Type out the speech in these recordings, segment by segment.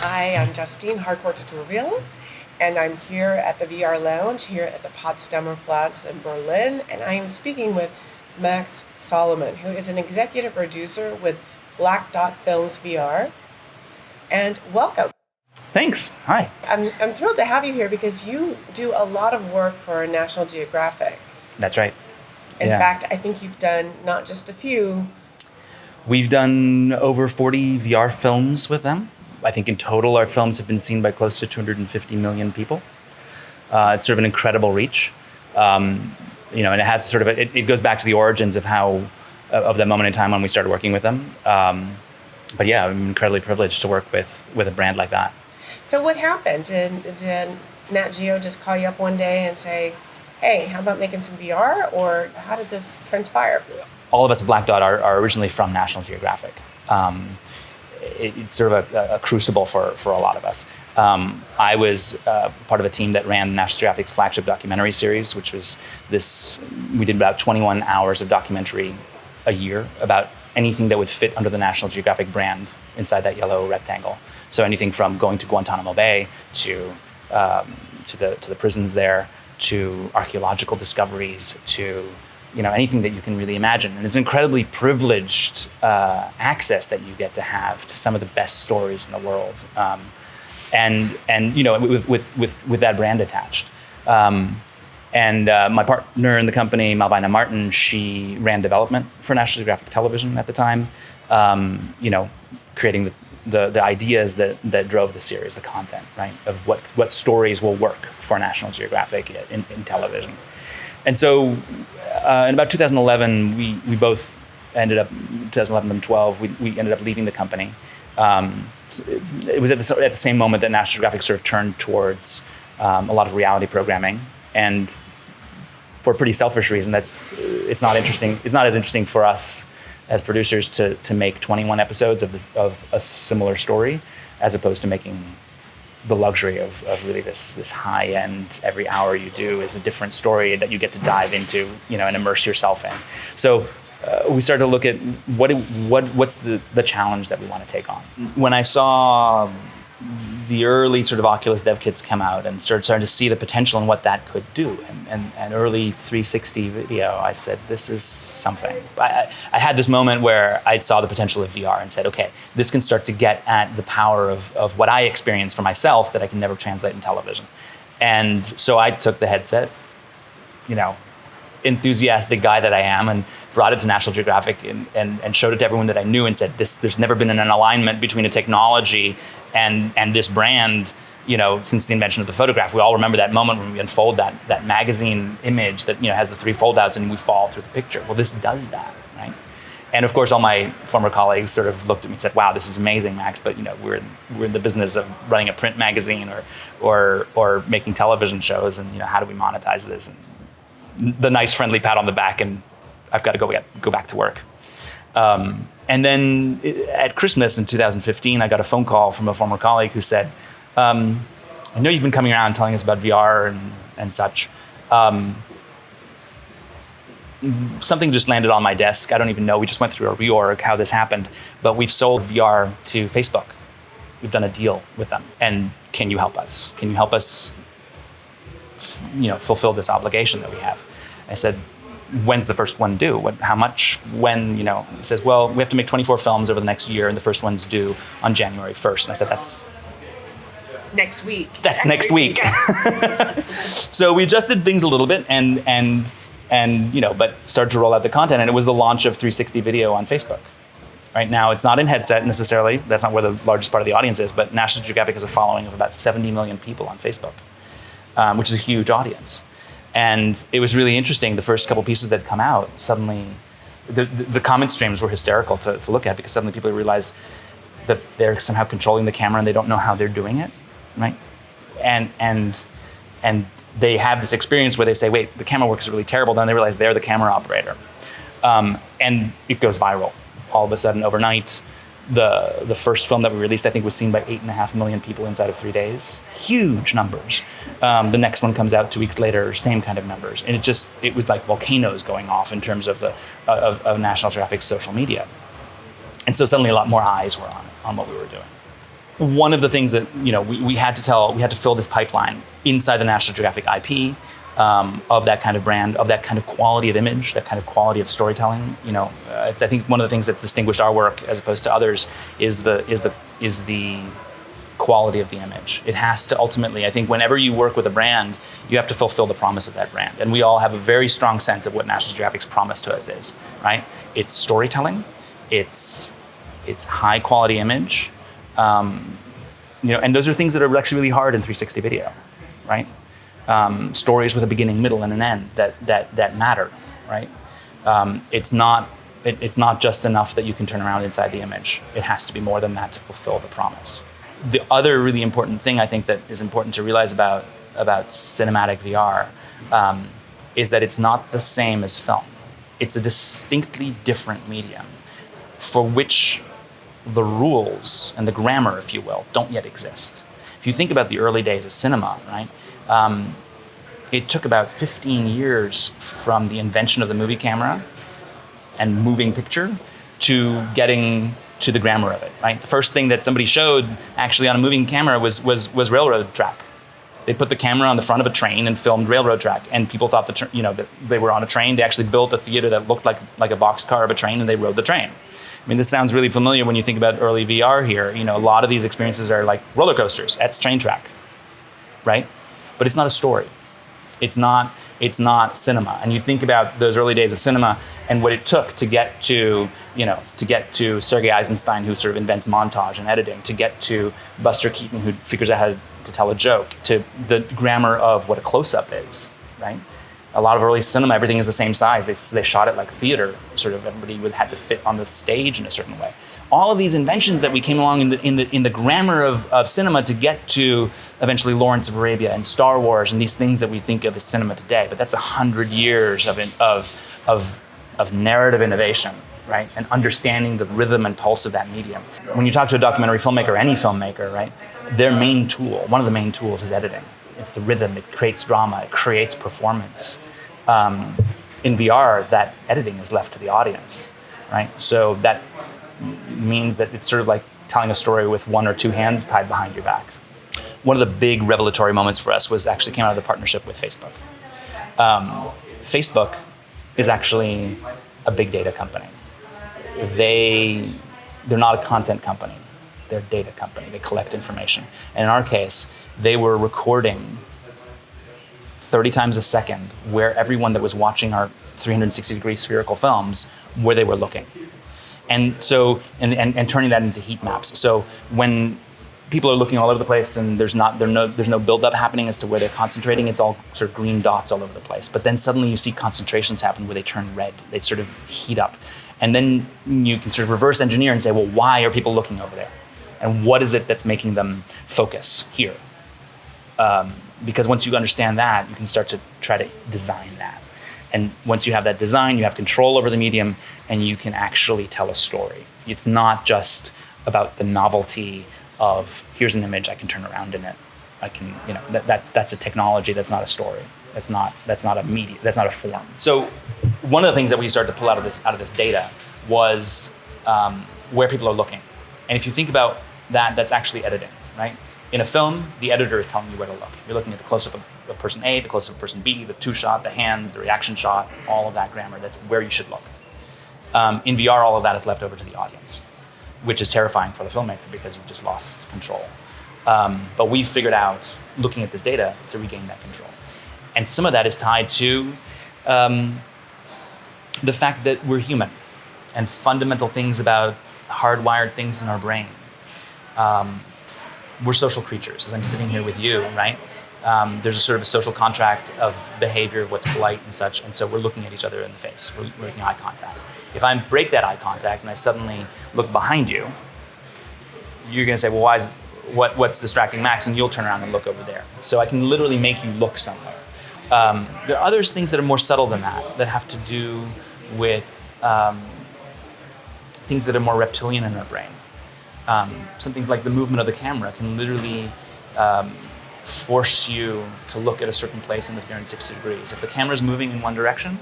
Hi, I'm Justine Harcourt Tutorial, and I'm here at the VR Lounge here at the Potsdamer Platz in Berlin, and I am speaking with Max Salomon, who is an executive producer with Black Dot Films VR. And welcome. Thanks. Hi. I'm thrilled to have you here because you do a lot of work for National Geographic. That's right. In fact, I think you've done not just a few. We've done over 40 VR films with them. I think in total our films have been seen by close to 250 million people. It's sort of an incredible reach. And it has sort of, it goes back to the origins of that moment in time when we started working with them. But yeah, I'm incredibly privileged to work with a brand like that. So what happened? Did Nat Geo just call you up one day and say, hey, how about making some VR? Or how did this transpire? All of us at Black Dot are originally from National Geographic. It's sort of a crucible for a lot of us. I was part of a team that ran National Geographic's flagship documentary series, which was we did about 21 hours of documentary a year about anything that would fit under the National Geographic brand inside that yellow rectangle. So anything from going to Guantanamo Bay to the prisons there, to archaeological discoveries, to anything that you can really imagine. And it's incredibly privileged access that you get to have to some of the best stories in the world. And with that brand attached. My partner in the company, Malvina Martin, she ran development for National Geographic Television at the time, creating the ideas that drove the series, the content, right, of what stories will work for National Geographic in television. And so in about 2011, we both ended up, 2011 and 12, we ended up leaving the company. It was at the same moment that National Geographic sort of turned towards a lot of reality programming. And for a pretty selfish reason, it's not interesting. It's not as interesting for us as producers to make 21 episodes of a similar story, as opposed to making the luxury of really this high end. Every hour you do is a different story that you get to dive into, and immerse yourself in. So we started to look at what's the challenge that we want to take on. When I saw the early sort of Oculus dev kits come out and started to see the potential in what that could do, and early 360 video, I said, this is something. I had this moment where I saw the potential of VR and said, okay, this can start to get at the power of what I experience for myself that I can never translate in television. And so I took the headset, enthusiastic guy that I am, and brought it to National Geographic and showed it to everyone that I knew and said, there's never been an alignment between a technology and this brand, since the invention of the photograph. We all remember that moment when we unfold that magazine image that has the 3 foldouts and we fall through the picture. Well, this does that, right? And of course, all my former colleagues sort of looked at me and said, wow, this is amazing, Max, but we're in the business of running a print magazine or making television shows, and how do we monetize this? And the nice friendly pat on the back, and I've got to go back to work. And then at Christmas in 2015, I got a phone call from a former colleague who said, I know you've been coming around telling us about VR and such. Something just landed on my desk. I don't even know. We just went through a reorg, how this happened. But we've sold VR to Facebook. We've done a deal with them. And can you help us? Can you help us fulfill this obligation that we have? I said, when's the first one due? How much? When? He says, well, we have to make 24 films over the next year, and the first one's due on January 1st. And I said, that's next week. That's next week. So we adjusted things a little bit, but started to roll out the content, and it was the launch of 360 video on Facebook. Right now, it's not in headset necessarily. That's not where the largest part of the audience is, but National Geographic has a following of about 70 million people on Facebook, which is a huge audience. And it was really interesting. The first couple pieces that come out, suddenly the comment streams were hysterical to look at, because suddenly people realize that they're somehow controlling the camera and they don't know how they're doing it, right? And they have this experience where they say, wait, the camera work is really terrible. Then they realize they're the camera operator. And it goes viral all of a sudden overnight. The first film that we released, I think, was seen by 8.5 million people inside of 3 days. Huge numbers. The next one comes out 2 weeks later, same kind of numbers. And it was like volcanoes going off in terms of National Geographic's social media. And so suddenly a lot more eyes were on what we were doing. one of the things that we had to fill this pipeline inside the National Geographic IP of that kind of brand, of that kind of quality of image, that kind of quality of storytelling. It's, I think, one of the things that's distinguished our work as opposed to others is the quality of the image. It has to ultimately, I think, whenever you work with a brand, you have to fulfill the promise of that brand. And we all have a very strong sense of what National Geographic's promise to us is, right? It's storytelling, it's high quality image, and those are things that are actually really hard in 360 video, right? Stories with a beginning, middle, and an end that matter, right? It's not just enough that you can turn around inside the image. It has to be more than that to fulfill the promise. The other really important thing I think that is important to realize about cinematic VR is that it's not the same as film. It's a distinctly different medium for which the rules and the grammar, if you will, don't yet exist. If you think about the early days of cinema, right? It took about 15 years from the invention of the movie camera and moving picture to getting to the grammar of it, right? The first thing that somebody showed actually on a moving camera was railroad track. They put the camera on the front of a train and filmed railroad track, and people thought that they were on a train. They actually built a theater that looked like a boxcar of a train, and they rode the train. I mean, this sounds really familiar when you think about early VR here. A lot of these experiences are like roller coasters. That's train track, right? But it's not a story. It's not cinema. And you think about those early days of cinema and what it took to get to Sergei Eisenstein, who sort of invents montage and editing, to get to Buster Keaton, who figures out how to tell a joke, to the grammar of what a close-up is, right? A lot of early cinema, everything is the same size. They shot it like theater, sort of everybody had to fit on the stage in a certain way. All of these inventions that we came along in the grammar of cinema to get to eventually Lawrence of Arabia and Star Wars and these things that we think of as cinema today. But that's 100 years of narrative innovation, right? And understanding the rhythm and pulse of that medium. When you talk to a documentary filmmaker, any filmmaker, right? Their main tool, one of the main tools, is editing. It's the rhythm. It creates drama. It creates performance. In VR, that editing is left to the audience, right? So that means that it's sort of like telling a story with one or two hands tied behind your back. One of the big revelatory moments for us came out of the partnership with Facebook. Facebook is actually a big data company. They're not a content company. They're a data company. They collect information. And in our case, they were recording 30 times a second where everyone that was watching our 360-degree spherical films, where they were looking. And so, and turning that into heat maps. So when people are looking all over the place and there's no buildup happening as to where they're concentrating, it's all sort of green dots all over the place. But then suddenly you see concentrations happen where they turn red. They sort of heat up. And then you can sort of reverse engineer and say, well, why are people looking over there? And what is it that's making them focus here? Because once you understand that, you can start to try to design that. And once you have that design, you have control over the medium, and you can actually tell a story. It's not just about the novelty of, here's an image, I can turn around in it. I can, that's a technology, that's not a story. That's not a media, that's not a form. So one of the things that we started to pull out of this data was where people are looking. And if you think about that, that's actually editing, right? In a film, the editor is telling you where to look. You're looking at the close-up of person A, the close-up of person B, the two-shot, the hands, the reaction shot, all of that grammar. That's where you should look. In VR, all of that is left over to the audience, which is terrifying for the filmmaker because you've just lost control. But we figured out, looking at this data, to regain that control. And some of that is tied to the fact that we're human and fundamental things about hardwired things in our brain. We're social creatures, as I'm sitting here with you, right? There's a sort of a social contract of behavior, of what's polite and such, and so we're looking at each other in the face. We're making eye contact. If I break that eye contact and I suddenly look behind you, you're gonna say, well, what's distracting Max? And you'll turn around and look over there. So I can literally make you look somewhere. There are other things that are more subtle than that have to do with things that are more reptilian in our brain. Something like the movement of the camera can literally force you to look at a certain place in the 360 degrees. If the camera's moving in one direction,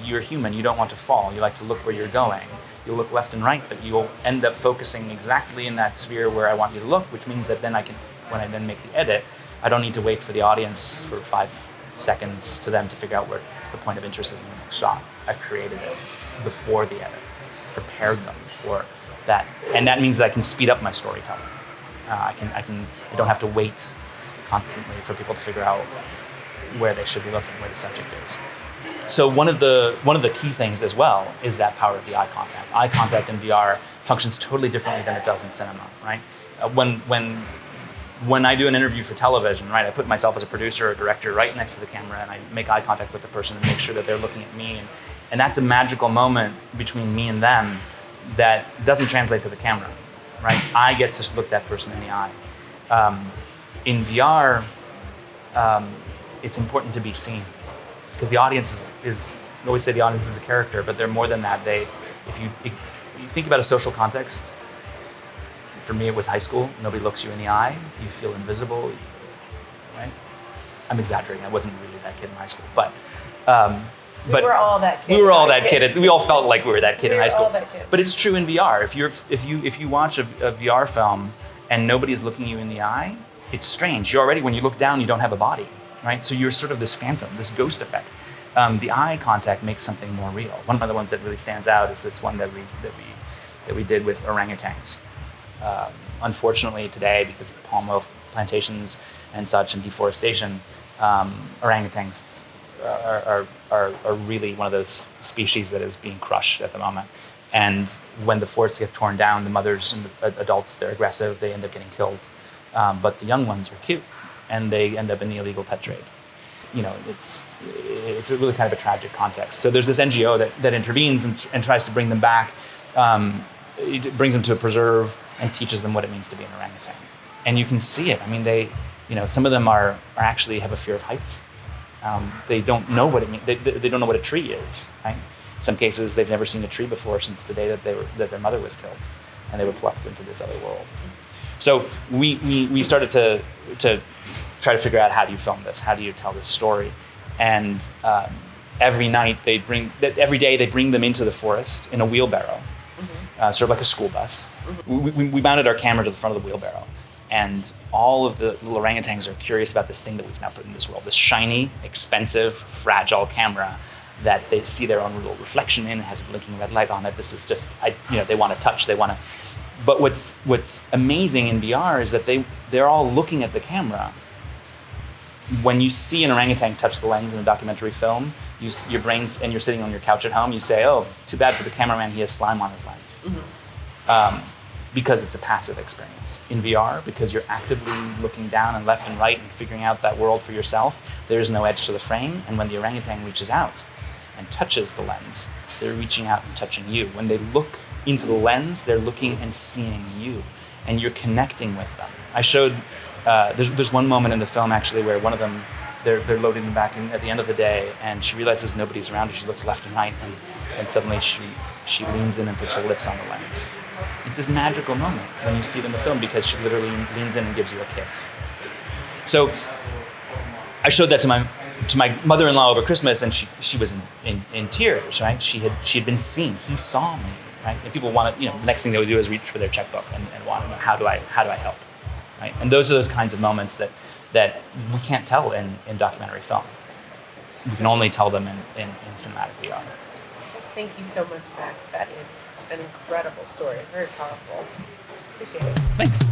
You're human. You don't want to fall. You like to look where you're going. You'll look left and right, but you'll end up focusing exactly in that sphere where I want you to look, which means that then when I then make the edit, I don't need to wait for the audience for 5 seconds to them to figure out where the point of interest is in the next shot. I've created it before the edit, prepared them for that, and that means that I can speed up my storytelling. I don't have to wait constantly for people to figure out where they should be looking, where the subject is. So one of the key things as well is that power of the eye contact. Eye contact in VR functions totally differently than it does in cinema, right? When I do an interview for television, right, I put myself as a producer or director right next to the camera, and I make eye contact with the person and make sure that they're looking at me, and that's a magical moment between me and them that doesn't translate to the camera, right? I get to look that person in the eye. In VR, it's important to be seen, because the audience is we always say the audience is a character, but they're more than that. If you think about a social context, for me it was high school. Nobody looks you in the eye. You feel invisible, right? I'm exaggerating. I wasn't really that kid in high school, but we were all that kid. We were all that kid. We all felt like we were that kid in high school. All that kid. But it's true in VR. If you watch a VR film and nobody's looking you in the eye, it's strange. When you look down, you don't have a body, right? So you're sort of this phantom, this ghost effect. The eye contact makes something more real. One of the ones that really stands out is this one that we did with orangutans. Unfortunately today, because of palm oil plantations and such and deforestation, orangutans are really one of those species that is being crushed at the moment. And when the forests get torn down, the mothers and the adults, they're aggressive, they end up getting killed. But the young ones are cute, and they end up in the illegal pet trade. It's a really kind of a tragic context. So there's this NGO that intervenes and tries to bring them back. It brings them to a preserve and teaches them what it means to be an orangutan. And you can see it. I mean, some of them are actually have a fear of heights. They don't know what it means. They don't know what a tree is, right? In some cases, they've never seen a tree before since the day that their mother was killed, and they were plucked into this other world. So we started to try to figure out, how do you film this? How do you tell this story? And every day they bring them into the forest in a wheelbarrow, sort of like a school bus. Mm-hmm. We mounted our camera to the front of the wheelbarrow, and all of the little orangutans are curious about this thing that we've now put in this world, this shiny, expensive, fragile camera that they see their own little reflection in. It has a blinking red light on it. This is just, they want to touch, But what's amazing in VR is that they're all looking at the camera. When you see an orangutan touch the lens in a documentary film, your brains, and you're sitting on your couch at home, you say, "Oh, too bad for the cameraman, he has slime on his lens." Mm-hmm. Because it's a passive experience. In VR, because you're actively looking down and left and right and figuring out that world for yourself, there is no edge to the frame. And when the orangutan reaches out and touches the lens, they're reaching out and touching you. When they look into the lens, they're looking and seeing you, and you're connecting with them. I showed, there's one moment in the film actually where one of them, they're loading them back in at the end of the day, and she realizes nobody's around her. She looks left and right, and suddenly she leans in and puts her lips on the lens. It's this magical moment when you see it in the film, because she literally leans in and gives you a kiss. So I showed that to my mother-in-law over Christmas, and she was in tears, right? She had been seen. He saw me, right? And people want to, the next thing they would do is reach for their checkbook and want to know, how do I help, right? And those are those kinds of moments that we can't tell in documentary film. We can only tell them in cinematic VR. Thank you so much, Max. That is an incredible story. Very powerful. Appreciate it. Thanks.